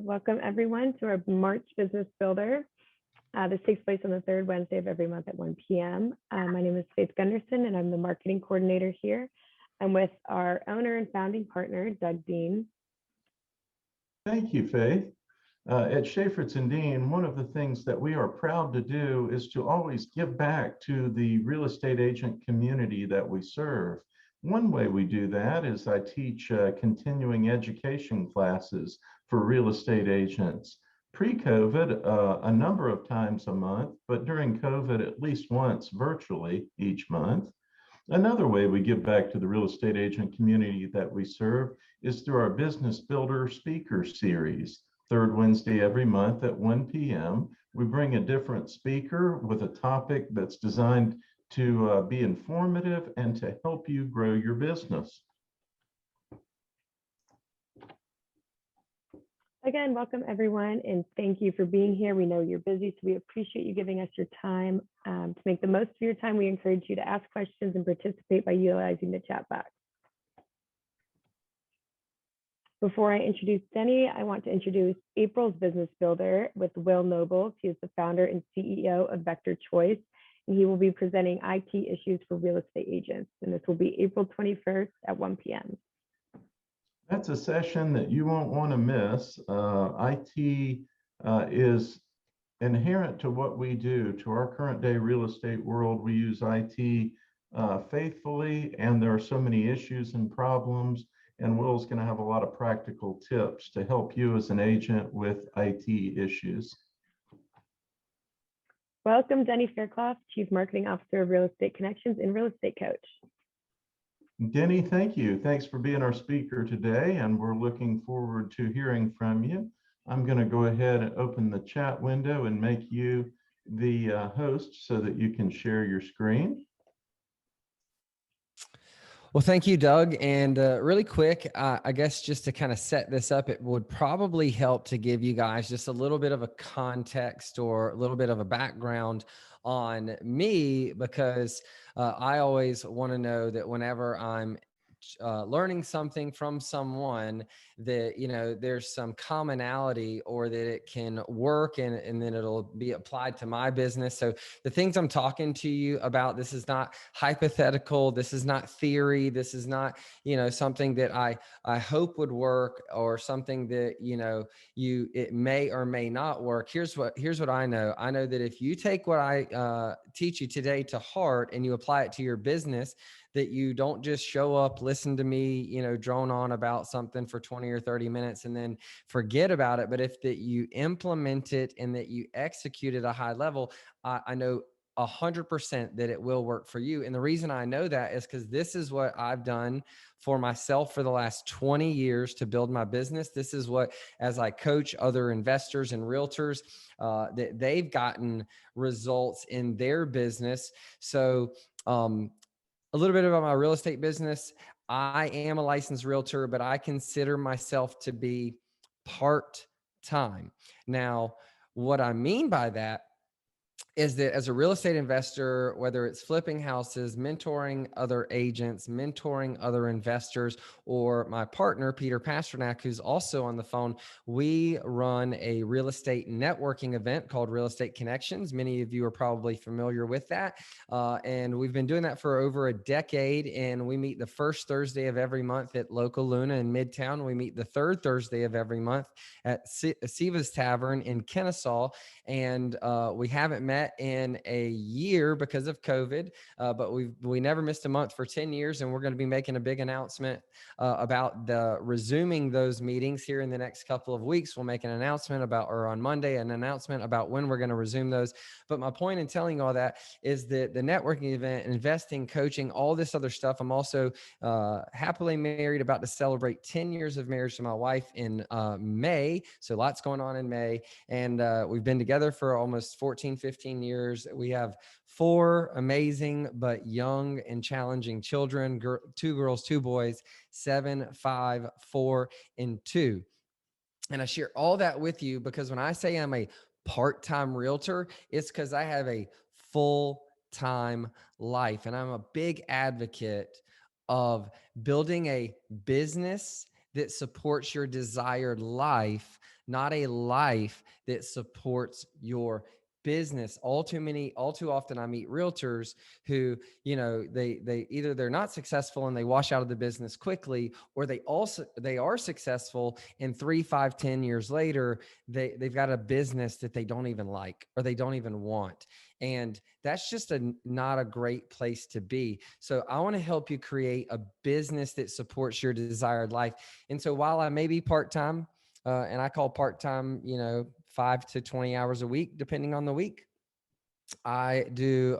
Welcome everyone to our March Business Builder. This takes place on the third Wednesday of every month at 1 p.m. My name is Faith Gunderson and I'm the marketing coordinator here. I'm with our owner and founding partner, Doug Dean. Thank you, Faith. At Schaeferts and Dean, one of the things that we are proud to do is to always give back to the real estate agent community that we serve. One way we do that is I teach continuing education classes for real estate agents. Pre-COVID, a number of times a month, but during COVID, at least once virtually each month. Another way we give back to the real estate agent community that we serve is through our Business Builder Speaker Series. Third Wednesday every month at 1 p.m. We bring a different speaker with a topic that's designed to be informative and to help you grow your business. Again, welcome everyone, and thank you for being here. We know you're busy, so we appreciate you giving us your time. To make the most of your time, we encourage you to ask questions and participate by utilizing the chat box. Before I introduce Denny, I want to introduce April's Business Builder with Will Nobles. He is the founder and CEO of Vector Choice, and he will be presenting IT issues for real estate agents. And this will be April 21st at 1 p.m. That's a session that you won't want to miss. IT is inherent to what we do, to our current day real estate world. We use IT faithfully, and there are so many issues and problems. And Will's going to have a lot of practical tips to help you as an agent with IT issues. Welcome, Denny Faircloth, Chief Marketing Officer of Real Estate Connections and Real Estate Coach. Denny, thank you. Thanks for being our speaker today, and we're looking forward to hearing from you. I'm going to go ahead and open the chat window and make you the host so that you can share your screen. Well, thank you, Doug. And really quick, I guess just to kind of set this up, it would probably help to give you guys just a little bit of a context or a little bit of a background on me, because I always want to know that whenever I'm learning something from someone, that, you know, there's some commonality or that it can work and then it'll be applied to my business. So the things I'm talking to you about, this is not hypothetical. This is not theory. This is not, you know, something that I hope would work or something that, you know, it may or may not work. Here's what I know. I know that if you take what I teach you today to heart and you apply it to your business, that you don't just show up, listen to me, you know, drone on about something for 20 or 30 minutes and then forget about it. But if that you implement it and that you execute at a high level, I know 100% that it will work for you. And the reason I know that is because this is what I've done for myself for the last 20 years to build my business. This is what, as I coach other investors and realtors, that they've gotten results in their business. So, a little bit about my real estate business. I am a licensed realtor, but I consider myself to be part-time. Now, what I mean by that is that as a real estate investor, whether it's flipping houses, mentoring other agents, mentoring other investors, or my partner, Peter Pasternak, who's also on the phone, we run a real estate networking event called Real Estate Connections. Many of you are probably familiar with that. And we've been doing that for over a decade. And we meet the first Thursday of every month at Local Luna in Midtown. We meet the third Thursday of every month at Siva's Tavern in Kennesaw. And we haven't met in a year because of COVID, but we never missed a month for 10 years. And we're going to be making a big announcement about resuming those meetings here in the next couple of weeks. We'll make an announcement or on Monday, an announcement about when we're going to resume those. But my point in telling all that is that the networking event, investing, coaching, all this other stuff. I'm also happily married, about to celebrate 10 years of marriage to my wife in May. So lots going on in May. And we've been together for almost 14, 15 years. We have 4 amazing but young and challenging children, 2 girls, 2 boys, 7, 5, 4, and 2. And I share all that with you because when I say I'm a part-time realtor, it's because I have a full-time life. And I'm a big advocate of building a business that supports your desired life, not a life that supports your business. All too often I meet realtors who, they either they're not successful and they wash out of the business quickly, or they are successful and 3, 5, 10 years later, they've got a business that they don't even like or they don't even want. And that's just not a great place to be. So I want to help you create a business that supports your desired life. And so while I may be part-time, and I call part-time, 5 to 20 hours a week, depending on the week, I do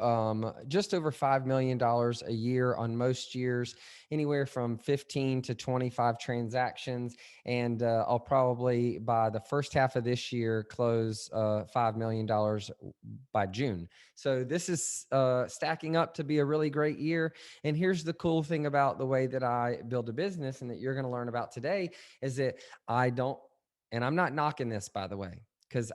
just over $5 million a year on most years, anywhere from 15 to 25 transactions. And I'll probably, by the first half of this year, close $5 million by June. So this is stacking up to be a really great year. And here's the cool thing about the way that I build a business and that you're going to learn about today is that and I'm not knocking this, by the way, because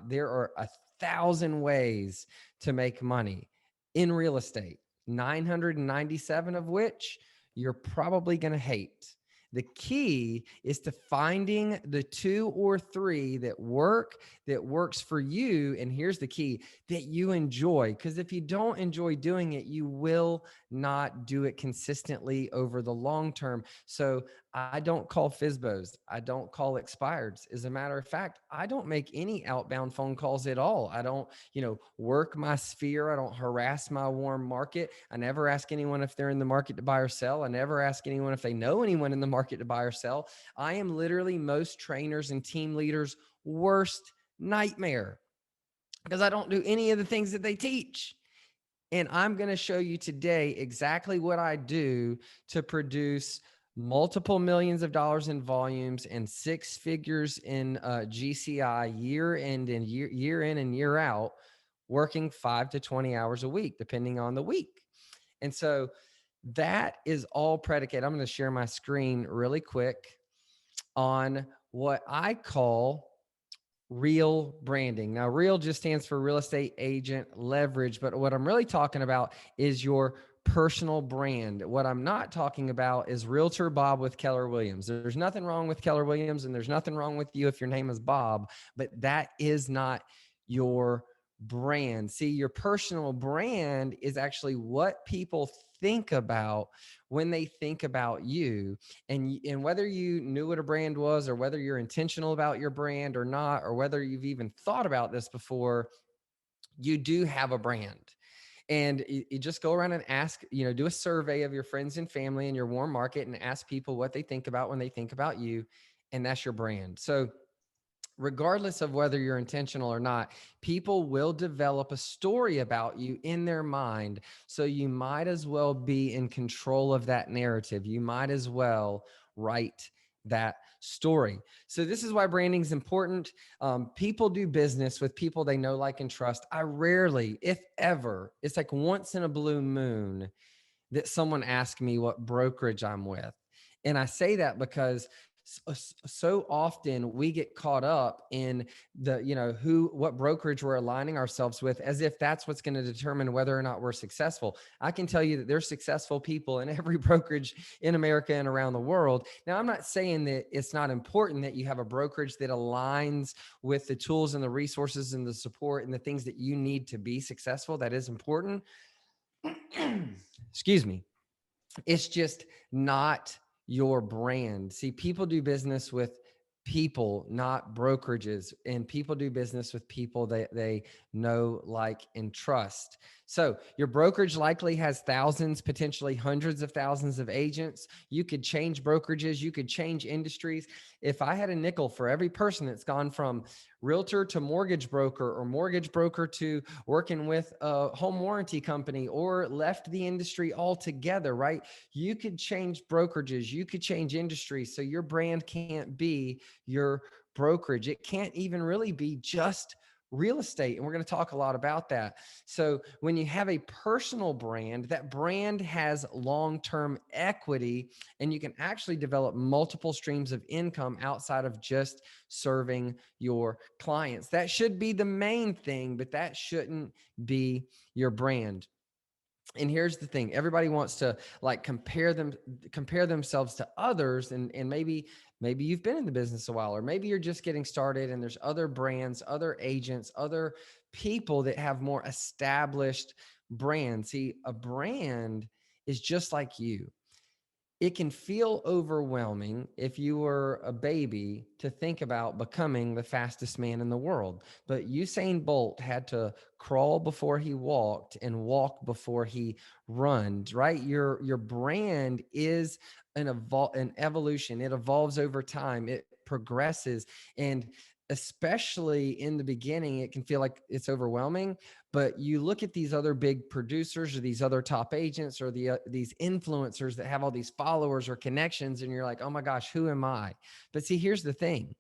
there are 1,000 ways to make money in real estate, 997 of which you're probably going to hate. The key is to finding the 2 or 3 that works for you. And here's the key, that you enjoy. Because if you don't enjoy doing it, you will not do it consistently over the long term. So I don't call FSBOs. I don't call expireds. As a matter of fact, I don't make any outbound phone calls at all. I don't, work my sphere. I don't harass my warm market. I never ask anyone if they're in the market to buy or sell. I never ask anyone if they know anyone in the market to buy or sell. I am literally most trainers and team leaders' worst nightmare because I don't do any of the things that they teach. And I'm going to show you today exactly what I do to produce multiple millions of dollars in volumes and 6 figures in GCI year in and year out, working 5 to 20 hours a week, depending on the week. And so that is all predicated. I'm going to share my screen really quick on what I call real branding. Now, real just stands for real estate agent leverage, but what I'm really talking about is your personal brand. What I'm not talking about is Realtor Bob with Keller Williams. There's nothing wrong with Keller Williams, and there's nothing wrong with you if your name is Bob, but that is not your brand. See, your personal brand is actually what people think about when they think about you. And whether you knew what a brand was, or whether you're intentional about your brand or not, or whether you've even thought about this before, you do have a brand. And you just go around and ask, do a survey of your friends and family in your warm market and ask people what they think about when they think about you. And that's your brand. So regardless of whether you're intentional or not, people will develop a story about you in their mind. So you might as well be in control of that narrative. You might as well write that story. So this is why branding is important. People do business with people they know, like, and trust. I rarely, if ever, it's like once in a blue moon that someone asks me what brokerage I'm with. And I say that because so often we get caught up in what brokerage we're aligning ourselves with, as if that's what's going to determine whether or not we're successful. I can tell you that there's successful people in every brokerage in America and around the world. Now, I'm not saying that it's not important that you have a brokerage that aligns with the tools and the resources and the support and the things that you need to be successful. That is important. Excuse me. It's just not your brand. See, people do business with people, not brokerages, and people do business with people that they know, like, and trust. So your brokerage likely has thousands, potentially hundreds of thousands of agents. You could change brokerages. You could change industries. If I had a nickel for every person that's gone from realtor to mortgage broker, or mortgage broker to working with a home warranty company, or left the industry altogether, right? You could change brokerages. You could change industries. So your brand can't be your brokerage. It can't even really be just real estate. And we're going to talk a lot about that. So when you have a personal brand, that brand has long-term equity, and you can actually develop multiple streams of income outside of just serving your clients. That should be the main thing, but that shouldn't be your brand. And here's the thing, everybody wants to like compare themselves to others. And maybe you've been in the business a while, or maybe you're just getting started and there's other brands, other agents, other people that have more established brands. See, a brand is just like you. It can feel overwhelming if you were a baby to think about becoming the fastest man in the world. But Usain Bolt had to crawl before he walked and walk before he runs, right? Your brand is an evolution. It evolves over time. It progresses. And especially in the beginning, it can feel like it's overwhelming. But you look at these other big producers or these other top agents or these influencers that have all these followers or connections, and you're like, oh my gosh, who am I? But see, here's the thing.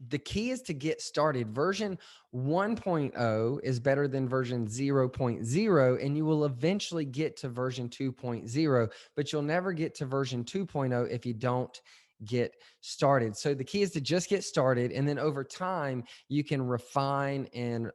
The key is to get started. Version 1.0 is better than version 0.0, and you will eventually get to version 2.0, but you'll never get to version 2.0 if you don't get started. So the key is to just get started, and then over time you can refine and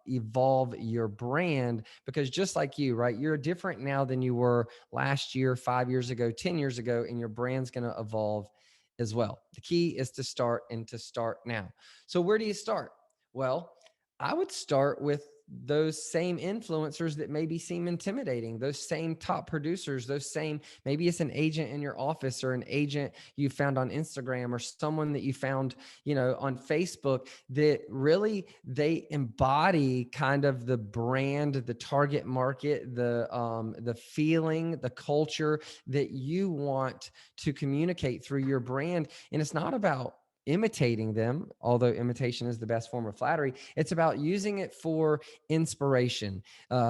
evolve your brand, because just like you, right, you're different now than you were last year, 5 years ago, 10 years ago, and your brand's going to evolve as well. The key is to start, and to start now. So where do you start? Well, I would start with those same influencers that maybe seem intimidating, those same top producers, those same, maybe it's an agent in your office or an agent you found on Instagram or someone that you found, on Facebook, that really they embody kind of the brand, the target market, the feeling, the culture that you want to communicate through your brand. And it's not about imitating them, although imitation is the best form of flattery. It's about using it for inspiration.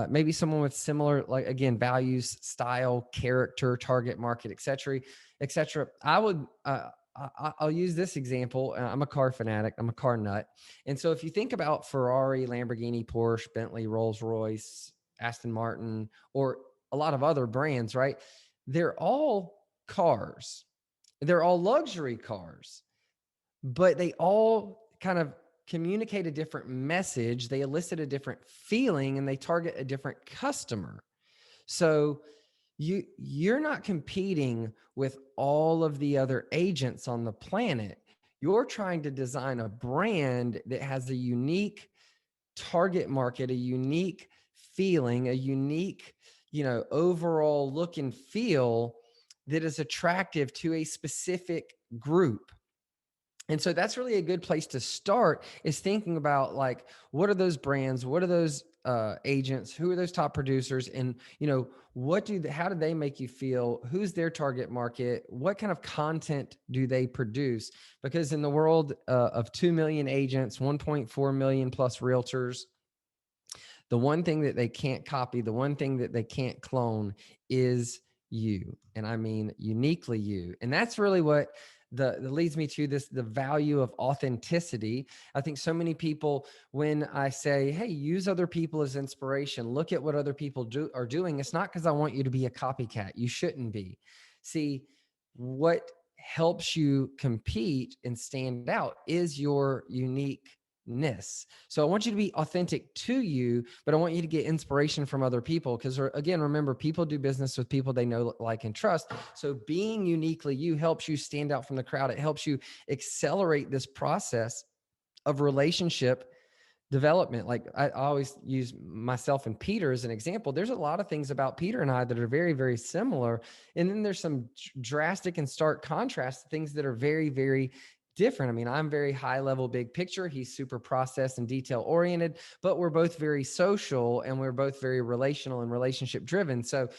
Maybe someone with similar, like, again, values, style, character, target market, etc., etc. I'll use this example. I'm a car fanatic. I'm a car nut. And so if you think about Ferrari, Lamborghini, Porsche, Bentley, Rolls-Royce, Aston Martin, or a lot of other brands, right? They're all cars. They're all luxury cars, but they all kind of communicate a different message. They elicit a different feeling, and they target a different customer. So you're not competing with all of the other agents on the planet. You're trying to design a brand that has a unique target market, a unique feeling, a unique, overall look and feel that is attractive to a specific group. And so that's really a good place to start, is thinking about, like, what are those brands? What are those agents? Who are those top producers? And, how do they make you feel? Who's their target market? What kind of content do they produce? Because in the world of 2 million agents, 1.4 million plus realtors, the one thing that they can't copy, the one thing that they can't clone is you. And I mean uniquely you. And that's really what that leads me to the value of authenticity. I think so many people, when I say, hey, use other people as inspiration, look at what other people are doing, it's not because I want you to be a copycat. You shouldn't be. See, what helps you compete and stand out is your uniqueness. So I want you to be authentic to you, but I want you to get inspiration from other people, because, again, remember, people do business with people they know, like, and trust. So being uniquely you helps you stand out from the crowd. It helps you accelerate this process of relationship development. Like, I always use myself and Peter as an example. There's a lot of things about Peter and I that are very, very similar. And then there's some drastic and stark contrast to things that are very, very different. I mean, I'm very high level, big picture. He's super process and detail oriented, but we're both very social, and we're both very relational and relationship driven. So,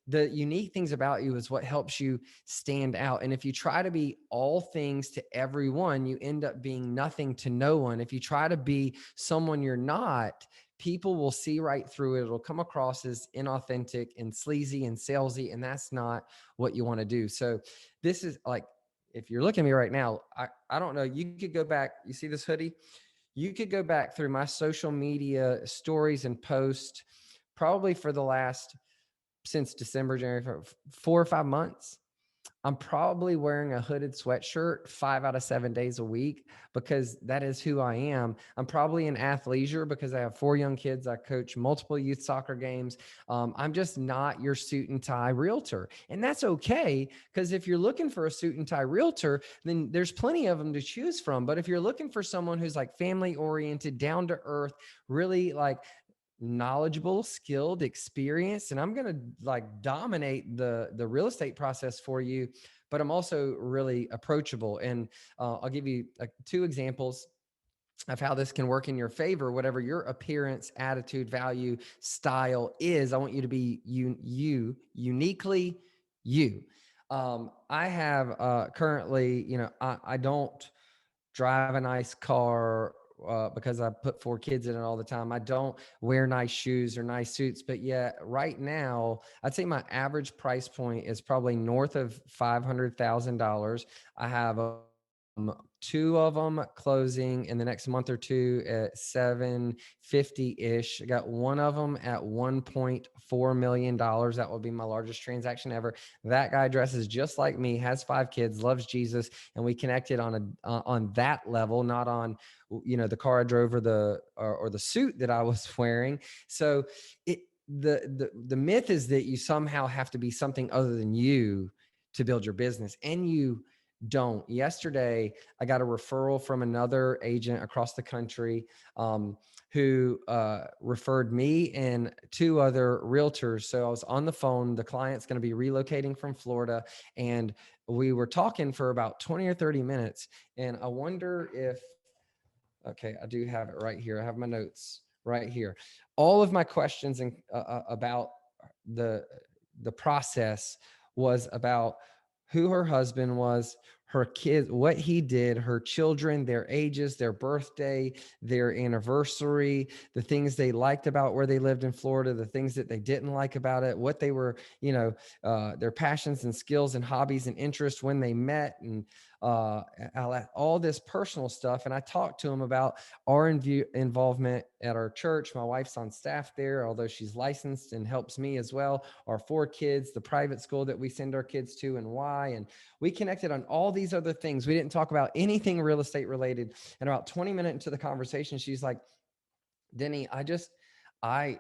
the unique things about you is what helps you stand out. And if you try to be all things to everyone, you end up being nothing to no one. If you try to be someone you're not, people will see right through it. It'll come across as inauthentic and sleazy and salesy, and that's not what you want to do. So this is like, if you're looking at me right now, I don't know, you could go back, you see this hoodie? You could go back through my social media stories and post probably for the last, since December, January, 4 or 5 months. I'm probably wearing a hooded sweatshirt 5 out of 7 days a week because that is who I am. I'm probably in athleisure because I have 4 young kids. I coach multiple youth soccer games. I'm just not your suit and tie realtor. And that's okay, because if you're looking for a suit and tie realtor, then there's plenty of them to choose from. But if you're looking for someone who's like family oriented, down to earth, really like knowledgeable, skilled, experienced, and I'm going to like dominate the real estate process for you, but I'm also really approachable. And I'll give you 2 examples of how this can work in your favor. Whatever your appearance, attitude, value, style is, I want you to be uniquely you. I have currently, I don't drive a nice car because I put 4 kids in it all the time. I don't wear nice shoes or nice suits, but yet right now, I'd say my average price point is probably north of $500,000. I have 2 of them closing in the next month or two at 750-ish. I got 1 of them at $1.4 million. That will be my largest transaction ever. That guy dresses just like me, has 5 kids, loves Jesus, and we connected on that level, not on the car I drove or the suit that I was wearing. So the myth is that you somehow have to be something other than you to build your business, and you don't. Yesterday, I got a referral from another agent across the country who referred me and 2 other realtors. So I was on the phone. The client's going to be relocating from Florida, and we were talking for about 20 or 30 minutes. And I wonder if, okay, I do have it right here. I have my notes right here. All of my questions about the process was about who her husband was, her kids, what he did, her children, their ages, their birthday, their anniversary, the things they liked about where they lived in Florida, the things that they didn't like about it, what they were, their passions and skills and hobbies and interests when they met, and all this personal stuff. And I talked to him about our involvement at our church. My wife's on staff there, although she's licensed and helps me as well. Our 4 kids, the private school that we send our kids to, and why. And we connected on all these other things. We didn't talk about anything real estate related. And about 20 minutes into the conversation, she's like, Denny, I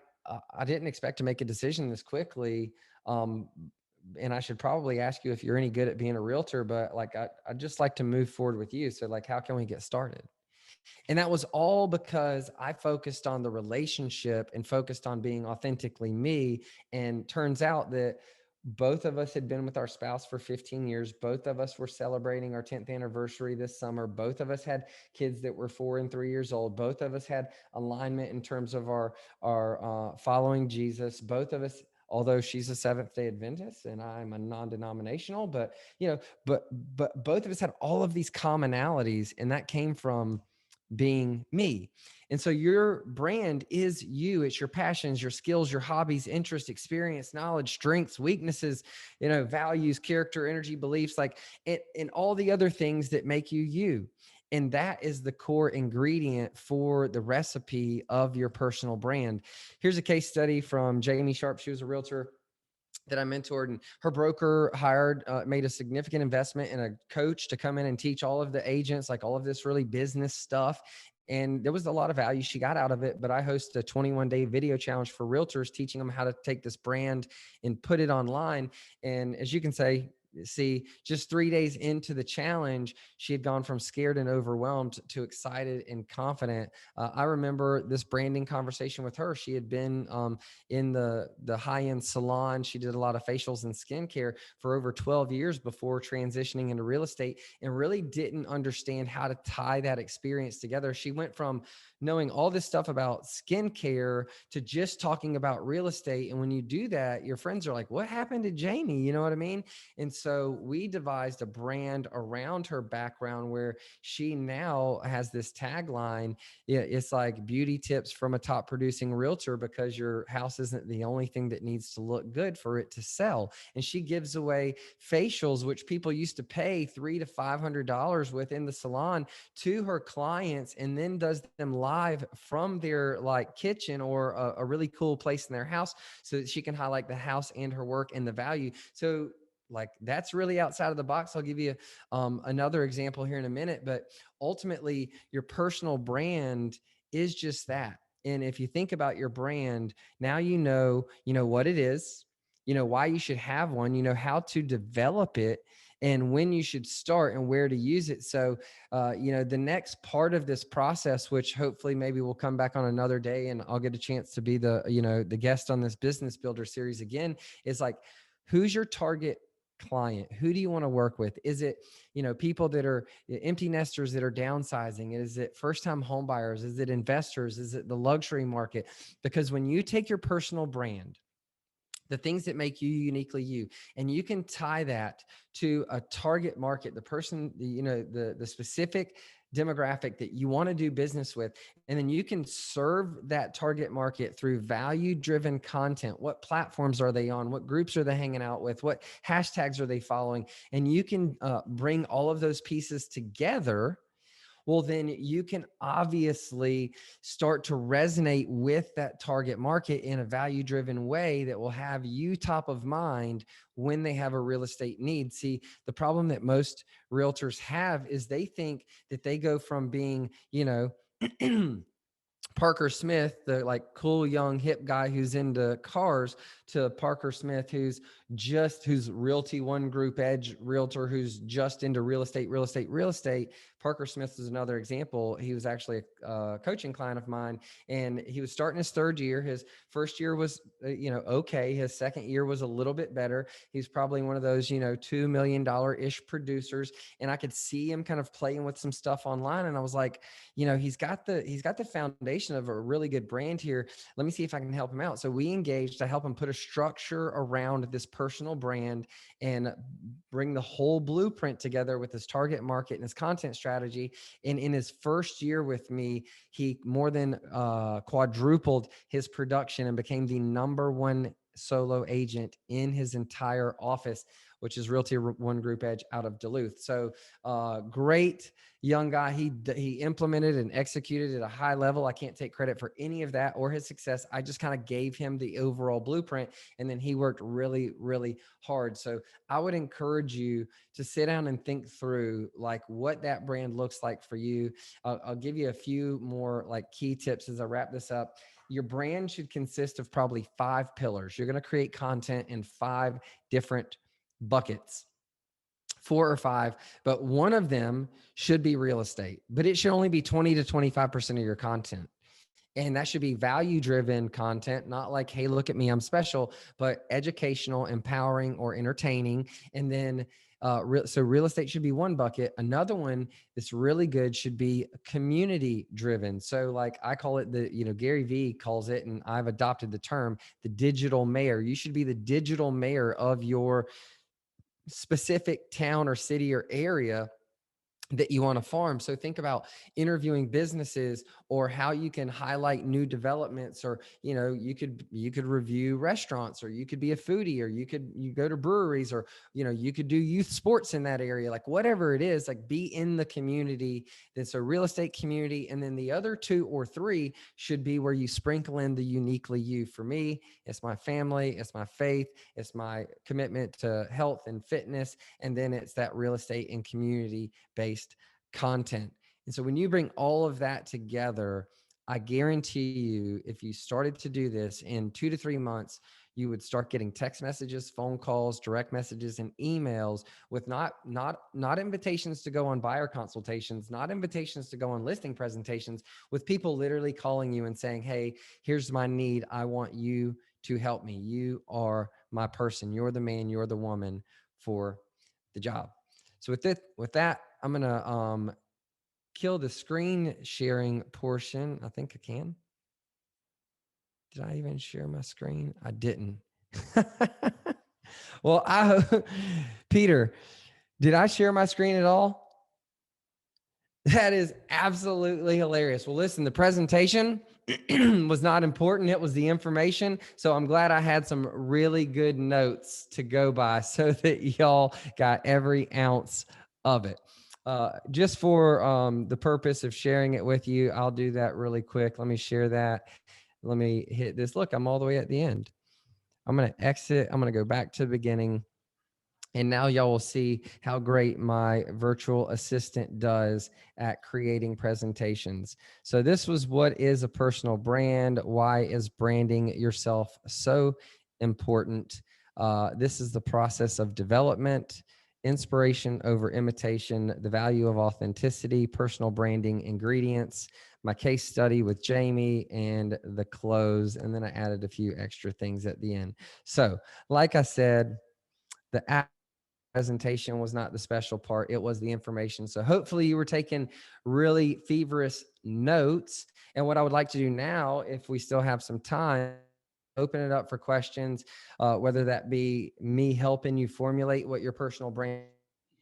didn't expect to make a decision this quickly. And I should probably ask you if you're any good at being a realtor, but like, I'd just like to move forward with you. So like, how can we get started? And that was all because I focused on the relationship and focused on being authentically me. And turns out that both of us had been with our spouse for 15 years. Both of us were celebrating our 10th anniversary this summer. Both of us had kids that were 4 and 3 years old. Both of us had alignment in terms of our following Jesus. Both of us, although she's a Seventh-day Adventist and I'm a non-denominational, but both of us had all of these commonalities, and that came from being me. And so your brand is you. It's your passions, your skills, your hobbies, interests, experience, knowledge, strengths, weaknesses, values, character, energy, beliefs, like it, and all the other things that make you you. And that is the core ingredient for the recipe of your personal brand. Here's a case study from Jamie Sharp. She was a realtor that I mentored, and her broker made a significant investment in a coach to come in and teach all of the agents, like all of this really business stuff. And there was a lot of value she got out of it. But I host a 21-day video challenge for realtors, teaching them how to take this brand and put it online. And as you can see, just 3 days into the challenge, she had gone from scared and overwhelmed to excited and confident. I remember this branding conversation with her. She had been in the high-end salon. She did a lot of facials and skincare for over 12 years before transitioning into real estate, and really didn't understand how to tie that experience together. She went from knowing all this stuff about skincare to just talking about real estate. And when you do that, your friends are like, what happened to Jamie? You know what I mean? And so we devised a brand around her background where she now has this tagline. It's like beauty tips from a top producing realtor, because your house isn't the only thing that needs to look good for it to sell. And she gives away facials, which people used to pay $300 to $500 within the salon, to her clients, and then does them live from their like kitchen or a really cool place in their house, so that she can highlight the house and her work and the value. So like that's really outside of the box. I'll give you another example here in a minute, but ultimately your personal brand is just that. And if you think about your brand, now you know what it is, you know why you should have one, you know how to develop it, and when you should start and where to use it. So, the next part of this process, which hopefully maybe we'll come back on another day and I'll get a chance to be the guest on this business builder series again, is like, who's your target client? Who do you want to work with? Is it, people that are empty nesters that are downsizing? Is it first-time home buyers? Is it investors? Is it the luxury market? Because when you take your personal brand, the things that make you uniquely you, and you can tie that to a target market, the person, the specific demographic that you want to do business with, and then you can serve that target market through value-driven content. What platforms are they on? What groups are they hanging out with? What hashtags are they following? And you can bring all of those pieces together. Well, then you can obviously start to resonate with that target market in a value-driven way that will have you top of mind when they have a real estate need. See, the problem that most realtors have is they think that they go from being, Parker Smith, the like cool young hip guy who's into cars, to Parker Smith, who's Realty One Group Edge realtor, who's just into real estate. Parker Smith is another example. He was actually a coaching client of mine, and he was starting his third year. His first year was, okay. His second year was a little bit better. He's probably one of those, $2 million ish producers. And I could see him kind of playing with some stuff online. And I was like, he's got the foundation of a really good brand here. Let me see if I can help him out. So we engaged to help him put a structure around this personal brand and bring the whole blueprint together with his target market and his content strategy. And in his first year with me, he more than quadrupled his production and became the #1 solo agent in his entire office, which is Realty One Group Edge out of Duluth. So great young guy. He implemented and executed at a high level. I can't take credit for any of that or his success. I just kind of gave him the overall blueprint, and then he worked really, really hard. So I would encourage you to sit down and think through like what that brand looks like for you. I'll give you a few more like key tips as I wrap this up. Your brand should consist of probably 5 pillars. You're going to create content in 5 different buckets, 4 or 5, but one of them should be real estate, but it should only be 20 to 25% of your content. And that should be value-driven content, not like, hey, look at me, I'm special, but educational, empowering, or entertaining. And then, so real estate should be one bucket. Another one that's really good should be community-driven. So like I call it Gary Vee calls it, and I've adopted the term, the digital mayor. You should be the digital mayor of your specific town or city or area that you want to farm. So think about interviewing businesses or how you can highlight new developments, or, you could review restaurants, or you could be a foodie, or you go to breweries, or, you could do youth sports in that area, like whatever it is, like be in the community. That's a real estate community. And then the other 2 or 3 should be where you sprinkle in the uniquely you. For me, it's my family, it's my faith, it's my commitment to health and fitness. And then it's that real estate and community based content. And so when you bring all of that together, I guarantee you, if you started to do this in 2 to 3 months, you would start getting text messages, phone calls, direct messages, and emails with not invitations to go on buyer consultations, not invitations to go on listing presentations, with people literally calling you and saying, hey, here's my need. I want you to help me. You are my person. You're the man, you're the woman for the job. So with that, I'm going to kill the screen sharing portion. I think I can. Did I even share my screen? I didn't. Well, Peter, did I share my screen at all? That is absolutely hilarious. Well, listen, the presentation was not important. It was the information. So I'm glad I had some really good notes to go by so that y'all got every ounce of it. Just for the purpose of sharing it with you, I'll do that really quick. Let me share that. Let me hit this. Look, I'm all the way at the end. I'm going to exit. I'm going to go back to the beginning. And now y'all will see how great my virtual assistant does at creating presentations. So this was what is a personal brand. Why is branding yourself so important? This is the process of development, inspiration over imitation, the value of authenticity, personal branding ingredients, my case study with Jamie, and the close. And then I added a few extra things at the end. So like I said, the presentation was not the special part. It was the information. So hopefully you were taking really feverish notes. And what I would like to do now, if we still have some time, open it up for questions, whether that be me helping you formulate what your personal brand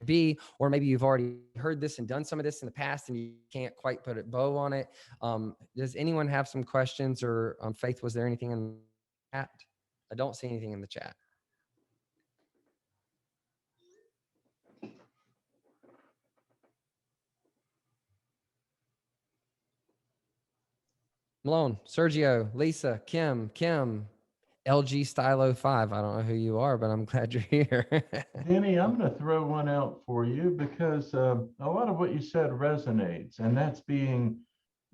be, or maybe you've already heard this and done some of this in the past and you can't quite put a bow on it. Does anyone have some questions, or Faith, was there anything in the chat? I don't see anything in the chat. Malone, Sergio, Lisa, Kim, LG Stylo 5. I don't know who you are, but I'm glad you're here. Denny, I'm going to throw one out for you because a lot of what you said resonates, and that's being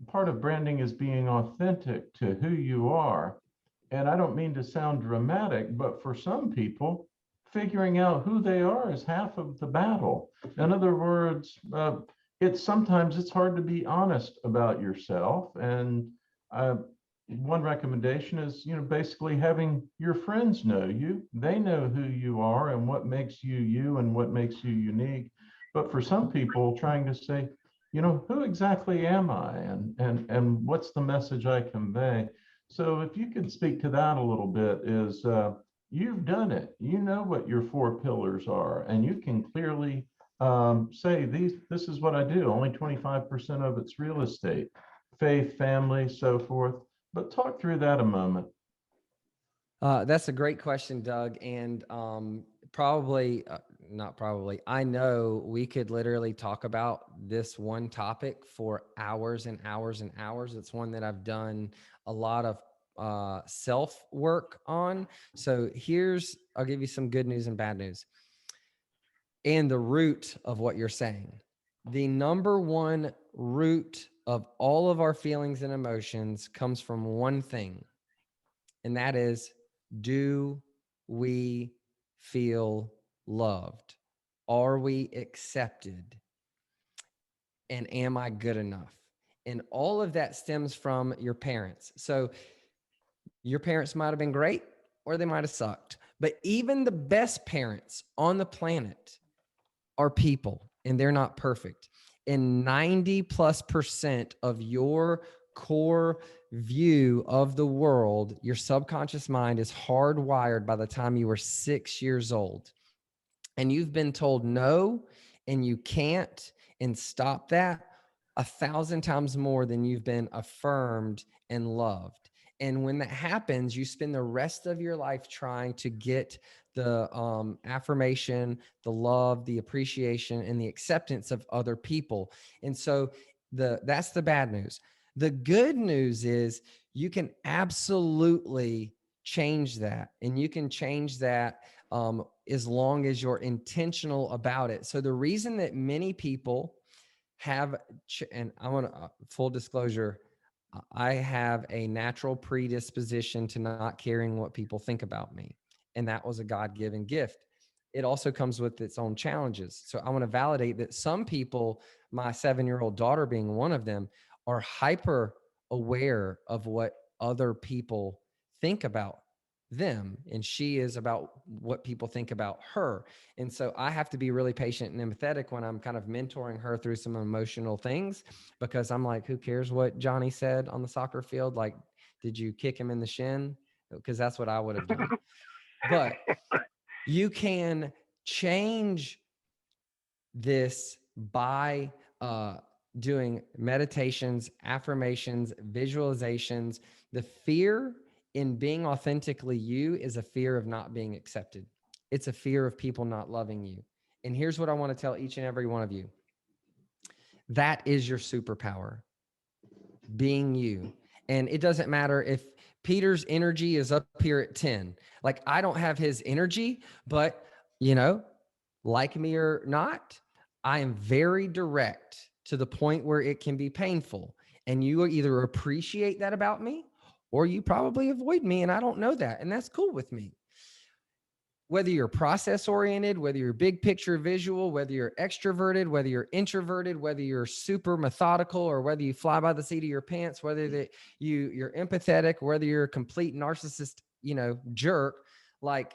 part of branding is being authentic to who you are. And I don't mean to sound dramatic, but for some people, figuring out who they are is half of the battle. In other words, sometimes it's hard to be honest about yourself. And uh, one recommendation is, basically having your friends know you. They know who you are and what makes you you and what makes you unique. But for some people, trying to say, who exactly am I, and what's the message I convey? So if you could speak to that a little bit, is you've done it. You know what your four pillars are, and you can clearly say this is what I do. Only 25% of it's real estate, faith, family, so forth. But talk through that a moment. That's a great question, Doug. And probably, not probably, I know we could literally talk about this one topic for hours and hours and hours. It's one that I've done a lot of self work on. So I'll give you some good news and bad news. And the root of what you're saying. The number one root of all of our feelings and emotions comes from one thing, and that is, do we feel loved? Are we accepted? And am I good enough? And all of that stems from your parents. So your parents might have been great, or they might have sucked. But even the best parents on the planet are people, and they're not perfect. And 90+% of your core view of the world, your subconscious mind, is hardwired by the time you were 6 years old. And you've been told no, and you can't, and stop that 1,000 times more than you've been affirmed and loved. And when that happens, you spend the rest of your life trying to get the affirmation, the love, the appreciation, and the acceptance of other people. And so that's the bad news. The good news is you can absolutely change that. And you can change that as long as you're intentional about it. So the reason that many people have, and I want to, full disclosure, I have a natural predisposition to not caring what people think about me. And that was a God-given gift. It also comes with its own challenges. So I want to validate that some people, my 7-year-old daughter being one of them, are hyper aware of what other people think about them, and she is about what people think about her. And so I have to be really patient and empathetic when I'm kind of mentoring her through some emotional things, because I'm like, who cares what Johnny said on the soccer field? Like, did you kick him in the shin? Because that's what I would have done. But you can change this by doing meditations, affirmations, visualizations. The fear in being authentically you is a fear of not being accepted. It's a fear of people not loving you. And here's what I want to tell each and every one of you. That is your superpower, being you. And it doesn't matter if Peter's energy is up here at 10. Like, I don't have his energy, but like me or not, I am very direct to the point where it can be painful. And you either appreciate that about me or you probably avoid me. And I don't know that. And that's cool with me. Whether you're process oriented, whether you're big picture visual, whether you're extroverted, whether you're introverted, whether you're super methodical, or whether you fly by the seat of your pants, whether that you're empathetic, whether you're a complete narcissist, jerk, like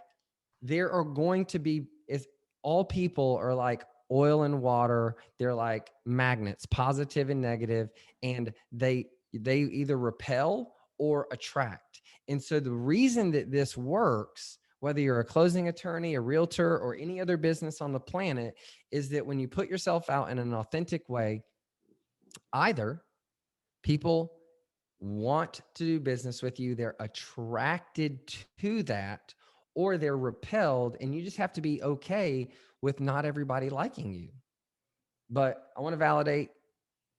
there are going to be, is all people are like oil and water. They're like magnets, positive and negative, and they either repel or attract. And so the reason that this works, whether you're a closing attorney, a realtor, or any other business on the planet, is that when you put yourself out in an authentic way, either people want to do business with you, they're attracted to that, or they're repelled, and you just have to be okay with not everybody liking you. But I want to validate,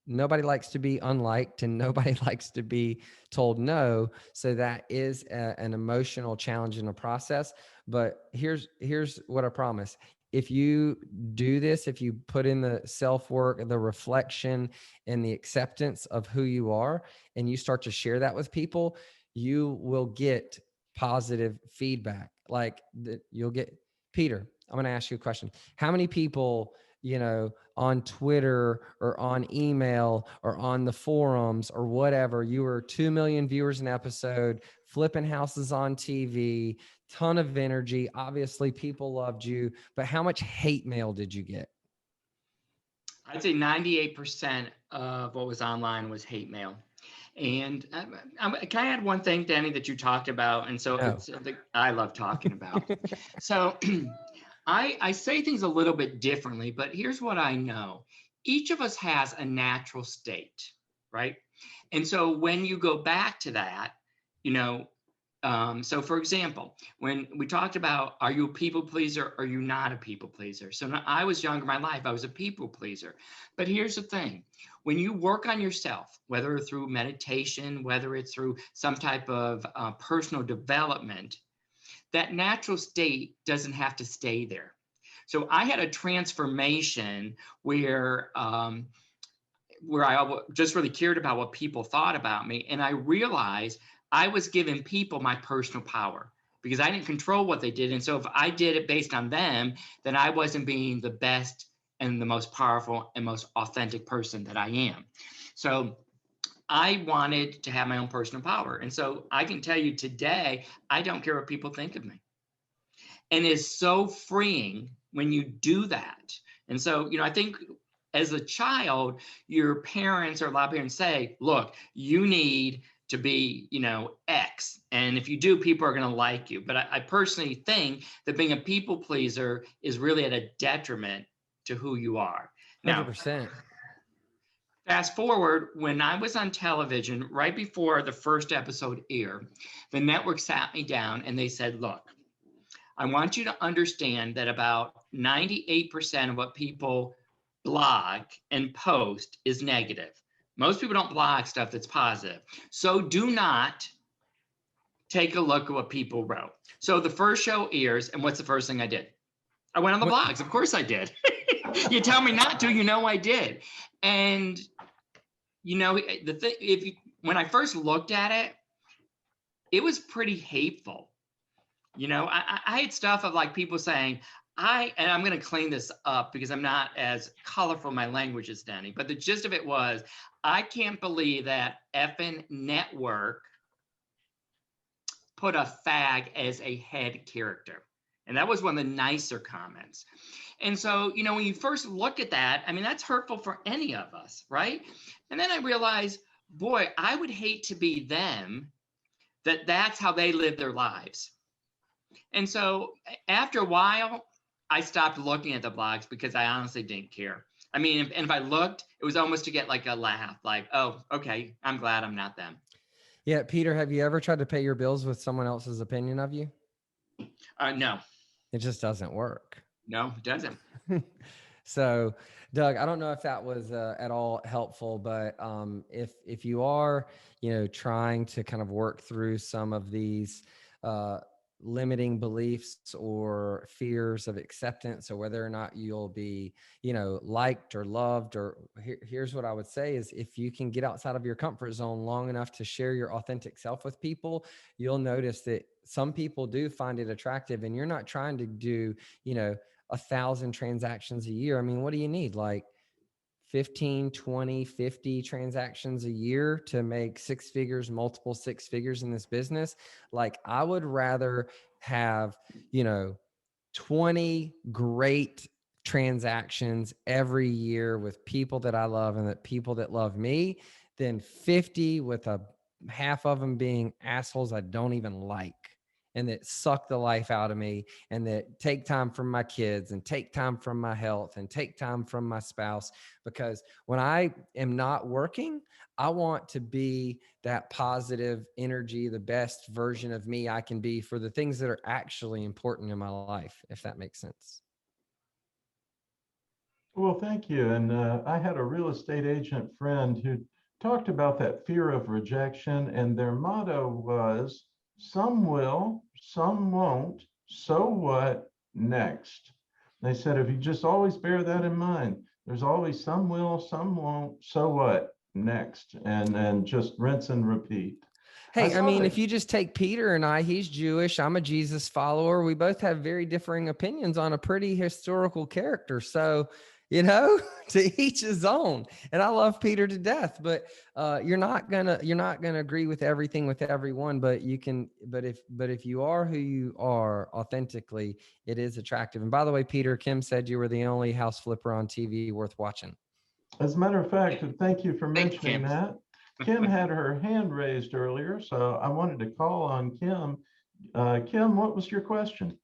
nobody likes to be unliked and nobody likes to be told no. So that is an emotional challenge in a process. But here's what I promise. If you do this, if you put in the self-work, the reflection, and the acceptance of who you are, and you start to share that with people, you will get positive feedback. Like you'll get, Peter, I'm going to ask you a question. How many people, on Twitter or on email or on the forums or whatever, you were 2 million viewers an episode, flipping houses on TV, ton of energy. Obviously people loved you, but how much hate mail did you get? I'd say 98% of what was online was hate mail. And can I add one thing, Denny, that you talked about? And so No. it's something I love talking about. So I say things a little bit differently, but here's what I know. Each of us has a natural state, right? And so when you go back to that, so for example, when we talked about, are you a people pleaser or are you not a people pleaser? So when I was younger in my life, I was a people pleaser. But here's the thing. When you work on yourself, whether through meditation, whether it's through some type of personal development, that natural state doesn't have to stay there. So I had a transformation where I just really cared about what people thought about me. And I realized I was giving people my personal power because I didn't control what they did. And so if I did it based on them, then I wasn't being the best and the most powerful and most authentic person that I am. So I wanted to have my own personal power. And so I can tell you today, I don't care what people think of me. And it's so freeing when you do that. And so, I think as a child, your parents or a lot of parents say, look, you need to be, X. And if you do, people are going to like you. But I personally think that being a people pleaser is really at a detriment to who you are. Now, 100%. Fast forward, when I was on television, right before the first episode aired, the network sat me down and they said, look, I want you to understand that about 98% of what people blog and post is negative. Most people don't blog stuff that's positive. So do not take a look at what people wrote. So the first show airs, and what's the first thing I did? I went on the blogs. Of course I did. You tell me not to, I did. And the thing, when I first looked at it, it was pretty hateful. I had stuff of like people saying, and I'm going to clean this up because I'm not as colorful in my language as Denny, but the gist of it was, I can't believe that effing network put a fag as a head character. And that was one of the nicer comments. And so, when you first look at that, I mean, that's hurtful for any of us, right? And then I realized, boy, I would hate to be them, that's how they live their lives. And so after a while, I stopped looking at the blogs because I honestly didn't care. I mean, and if I looked, it was almost to get like a laugh, like, oh, okay, I'm glad I'm not them. Yeah. Peter, have you ever tried to pay your bills with someone else's opinion of you? No. It just doesn't work. No, it doesn't. So, Doug, I don't know if that was at all helpful, but if you are, trying to kind of work through some of these limiting beliefs or fears of acceptance, or whether or not you'll be, liked or loved. Or here's what I would say is, if you can get outside of your comfort zone long enough to share your authentic self with people, you'll notice that some people do find it attractive. And you're not trying to do, 1,000 transactions a year. I mean, what do you need? Like 15, 20, 50 transactions a year to make six figures, multiple six figures in this business. Like, I would rather have, 20 great transactions every year with people that I love and that people that love me than 50 with half of them being assholes I don't even like, and that suck the life out of me, and that take time from my kids and take time from my health and take time from my spouse. Because when I am not working, I want to be that positive energy, the best version of me I can be for the things that are actually important in my life, if that makes sense. Well, thank you. And I had a real estate agent friend who talked about that fear of rejection, and their motto was, some will, some won't, so what next? They said, if you just always bear that in mind, there's always some will, some won't, so what next? And just rinse and repeat. Hey, I mean, if you just take Peter and I, he's Jewish, I'm a Jesus follower. We both have very differing opinions on a pretty historical character. So, to each his own. And I love Peter to death, but you're not gonna agree with everything with everyone. But you can. But if you are who you are authentically, it is attractive. And by the way, Peter, Kim said you were the only house flipper on TV worth watching. As a matter of fact, thank you for mentioning Kim. that. Kim had her hand raised earlier, so I wanted to call on Kim. Kim, what was your question?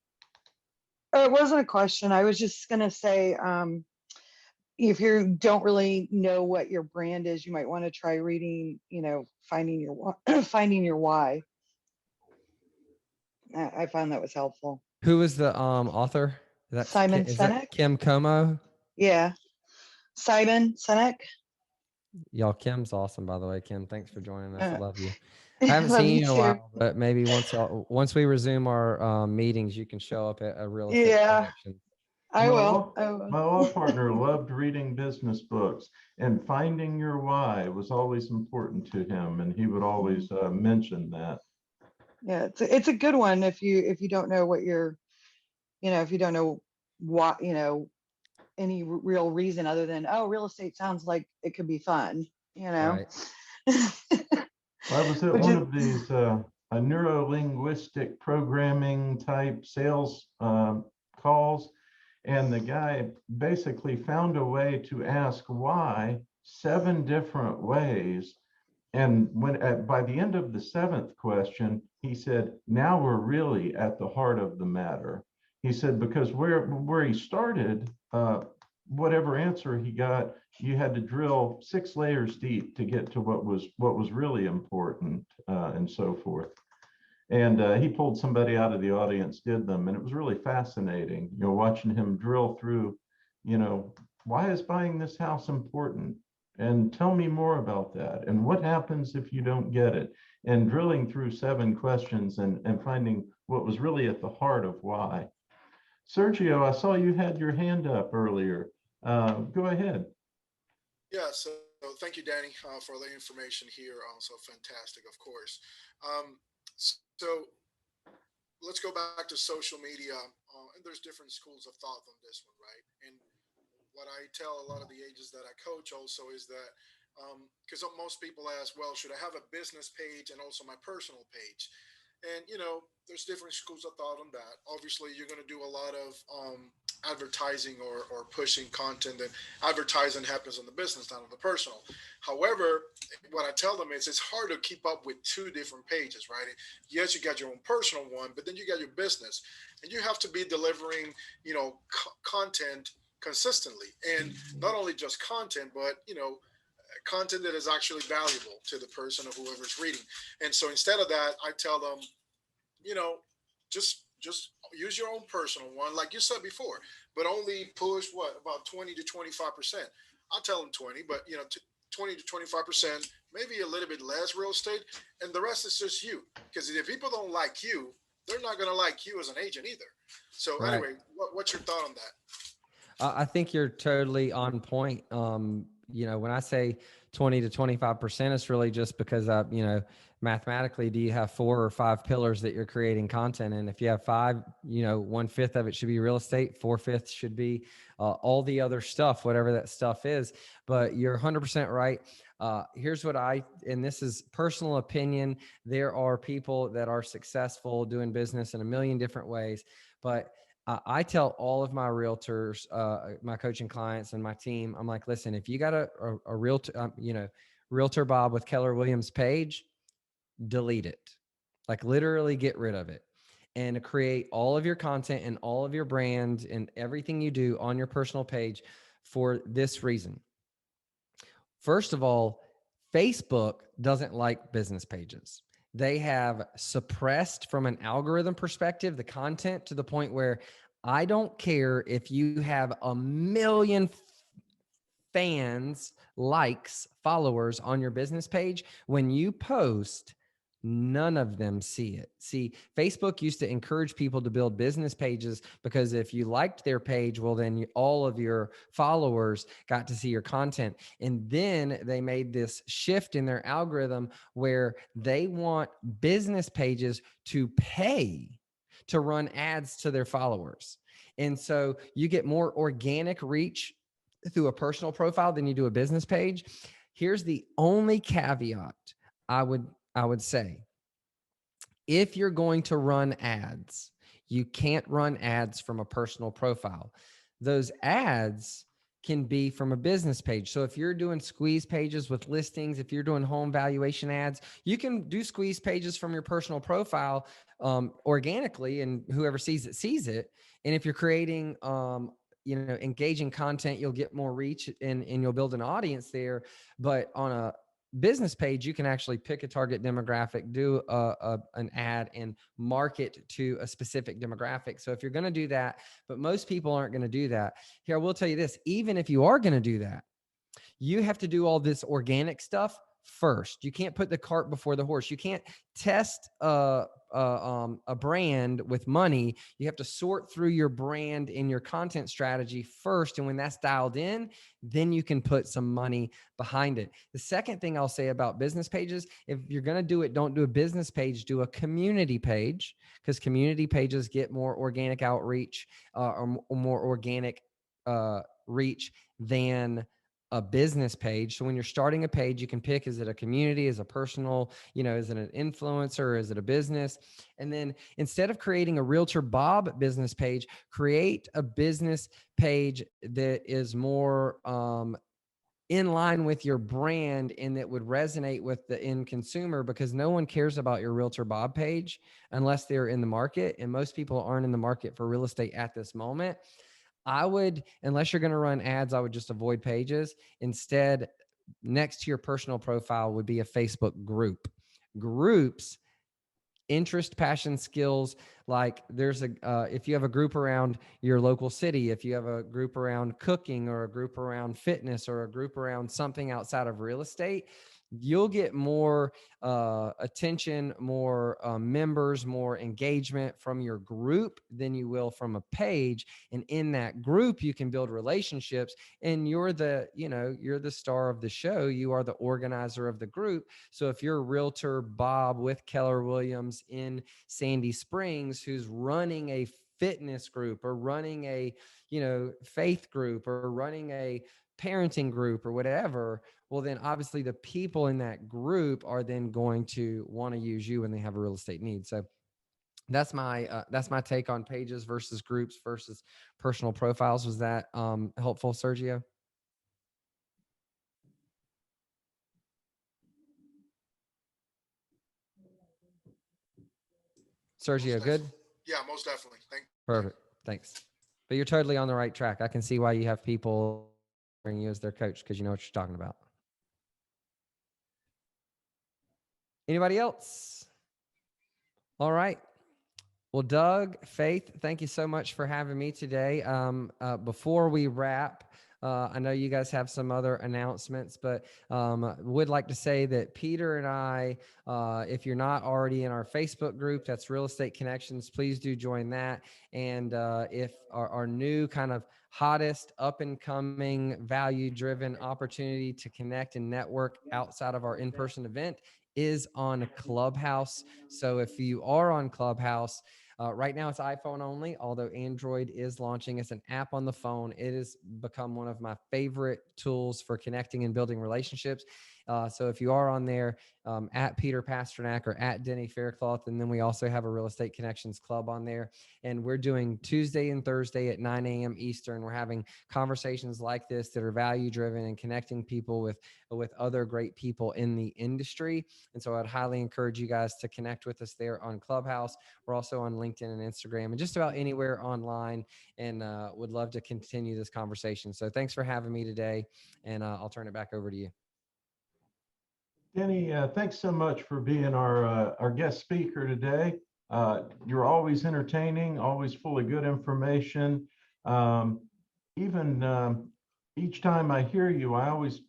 It wasn't a question. I was just going to say, if you don't really know what your brand is, you might want to try reading, finding your why. I found that was helpful. Who is the author? Simon Sinek. That Kim Como? Yeah. Simon Sinek. Y'all, Kim's awesome, by the way. Kim, thanks for joining us. I love you. I I haven't love seen you you in a too. while, but maybe once we resume our meetings, you can show up at a real estate connection. I will. My law partner loved reading business books, and finding your why was always important to him, and he would always mention that. Yeah, it's a good one if you don't know what you're, if you don't know what, any real reason other than, oh, real estate sounds like it could be fun, Right. I was at one of these a neuro-linguistic programming type sales calls, and the guy basically found a way to ask why 7 different ways. And by the end of the 7th question, he said, now we're really at the heart of the matter. He said, because where he started, whatever answer he got, you had to drill 6 layers deep to get to what was really important, and so forth. And he pulled somebody out of the audience, did them, and it was really fascinating, watching him drill through, why is buying this house important? And tell me more about that. And what happens if you don't get it? And drilling through 7 questions and finding what was really at the heart of why. Sergio, I saw you had your hand up earlier. Go ahead. Yeah, so thank you, Danny, for the information here. Also fantastic, of course. So let's go back to social media. And there's different schools of thought on this one, right? And what I tell a lot of the agents that I coach also is that, because most people ask, well, should I have a business page and also my personal page? And, there's different schools of thought on that. Obviously, you're going to do a lot of advertising or pushing content, and advertising happens on the business, not on the personal. However, what I tell them is it's hard to keep up with 2 different pages, right? Yes, you got your own personal one, but then you got your business, and you have to be delivering, content consistently, and not only just content, but, content that is actually valuable to the person or whoever's reading. And so instead of that, I tell them, just use your own personal one, like you said before, but only push about 20 to 25%. I'll tell them 20, but 20 to 25%, maybe a little bit less real estate, and the rest is just you. Because if people don't like you, they're not going to like you as an agent either. So Right. anyway, what's your thought on that? I think you're totally on point. When I say 20 to 25%, it's really just because, mathematically, do you have 4 or 5 pillars that you're creating content in? If you have 5, 1/5 of it should be real estate, 4/5 should be all the other stuff, whatever that stuff is. But you're 100% right. Here's what and this is personal opinion. There are people that are successful doing business in a million different ways, but I tell all of my realtors, my coaching clients and my team, I'm like, listen, if you got a realtor, Realtor Bob with Keller Williams page, delete it. Like literally get rid of it and create all of your content and all of your brand and everything you do on your personal page for this reason. First of all, Facebook doesn't like business pages. They have suppressed from an algorithm perspective the content to the point where I don't care if you have 1 million fans, likes, followers on your business page. When you post, none of them see it. See, Facebook used to encourage people to build business pages because if you liked their page, well, then all of your followers got to see your content. And then they made this shift in their algorithm where they want business pages to pay to run ads to their followers. And so you get more organic reach through a personal profile than you do a business page. Here's the only caveat I would say. If you're going to run ads, you can't run ads from a personal profile. Those ads can be from a business page. So if you're doing squeeze pages with listings, if you're doing home valuation ads, you can do squeeze pages from your personal profile organically, and whoever sees it. And if you're creating engaging content, you'll get more reach and you'll build an audience there. But on a business page, you can actually pick a target demographic, do an ad and market to a specific demographic. So if you're going to do that, but most people aren't going to do that. Here, I will tell you this, even if you are going to do that, you have to do all this organic stuff first. You can't put the cart before the horse. You can't test a brand with money. You have to sort through your brand and your content strategy first. And when that's dialed in, then you can put some money behind it. The second thing I'll say about business pages, if you're going to do it, don't do a business page, do a community page, because community pages get more organic outreach or more organic reach than a business page. So when you're starting a page, you can pick, is it a community, is it a personal, is it an influencer, is it a business? And then instead of creating a Realtor Bob business page, create a business page that is more in line with your brand and that would resonate with the end consumer, because no one cares about your Realtor Bob page unless they're in the market. And most people aren't in the market for real estate at this moment. Unless you're going to run ads, I would just avoid pages. Instead, next to your personal profile would be a Facebook group. Groups, interest, passion, skills. Like if you have a group around your local city, if you have a group around cooking or a group around fitness or a group around something outside of real estate, you'll get more attention, more members, more engagement from your group than you will from a page. And in that group, you can build relationships, and you're the star of the show. You are the organizer of the group. So if you're a Realtor Bob with Keller Williams in Sandy Springs, who's running a fitness group or running a, faith group or running a parenting group or whatever, well, then obviously the people in that group are then going to want to use you when they have a real estate need. So that's my take on pages versus groups versus personal profiles. Was that helpful, Sergio? Sergio, good? Yeah, most definitely. Perfect. Thanks. But you're totally on the right track. I can see why you have people bring you as their coach, because you know what you're talking about. Anybody else? All right. Well, Doug, Faith, thank you so much for having me today. Before we wrap, I know you guys have some other announcements, but would like to say that Peter and I, if you're not already in our Facebook group, that's Real Estate Connections, please do join that. And if our new kind of hottest up and coming value driven opportunity to connect and network outside of our in-person event is on Clubhouse. So if you are on Clubhouse, right now it's iPhone only, although Android is launching. It's an app on the phone. It has become one of my favorite tools for connecting and building relationships. So if you are on there, at Peter Pasternak or at Denny Faircloth, and then we also have a Real Estate Connections Club on there. And we're doing Tuesday and Thursday at 9 a.m. Eastern. We're having conversations like this that are value driven and connecting people with other great people in the industry. And so I'd highly encourage you guys to connect with us there on Clubhouse. We're also on LinkedIn and Instagram and just about anywhere online, and would love to continue this conversation. So thanks for having me today, and I'll turn it back over to you. Denny, thanks so much for being our guest speaker today. You're always entertaining, always full of good information. Even each time I hear you, I always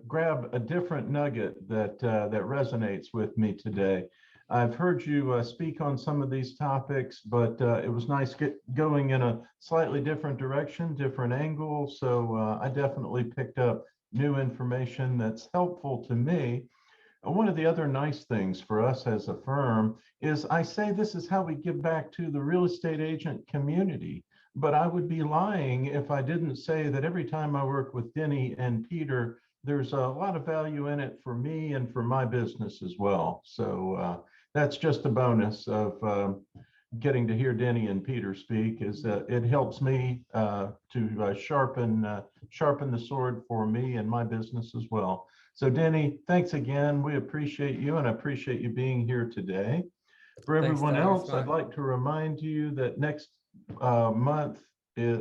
grab a different nugget that resonates with me today. I've heard you speak on some of these topics, but it was nice going in a slightly different direction, different angle. So I definitely picked up new information that's helpful to me. One of the other nice things for us as a firm is I say this is how we give back to the real estate agent community, but I would be lying if I didn't say that every time I work with Denny and Peter, there's a lot of value in it for me and for my business as well. So that's just a bonus of getting to hear Denny and Peter speak. Is it helps me to sharpen the sword for me and my business as well. So Denny, thanks again. We appreciate you, and I appreciate you being here today. For everyone else, I'd like to remind you that next month is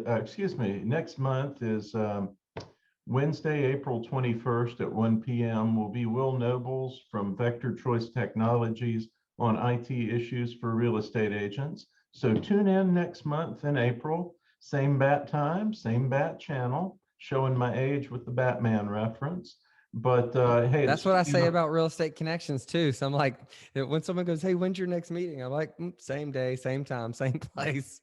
Wednesday, April 21st at 1 p.m. will be Will Nobles from Vector Choice Technologies on IT issues for real estate agents. So tune in next month in April, same bat time, same bat channel, showing my age with the Batman reference. But hey, that's what I say about Real Estate Connections too. So I'm like, when someone goes, "Hey, when's your next meeting?" I'm like, same day, same time, same place.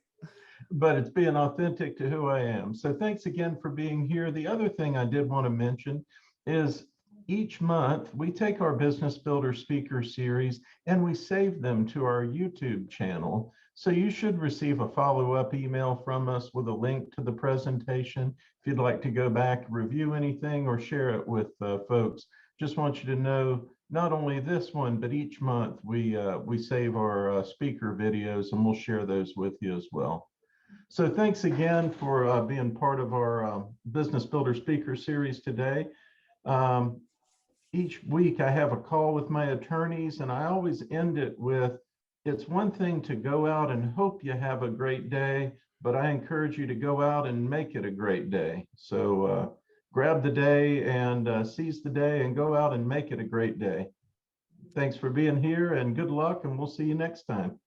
But it's being authentic to who I am. So thanks again for being here. The other thing I did want to mention is each month we take our Business Builder Speaker Series and we save them to our YouTube channel. So you should receive a follow-up email from us with a link to the presentation. If you'd like to go back, review anything, or share it with folks. Just want you to know, not only this one, but each month we save our speaker videos, and we'll share those with you as well. So thanks again for being part of our Business Builder Speaker Series today. Each week I have a call with my attorneys, and I always end it with, it's one thing to go out and hope you have a great day, but I encourage you to go out and make it a great day. So grab the day and seize the day and go out and make it a great day. Thanks for being here, and good luck, and we'll see you next time.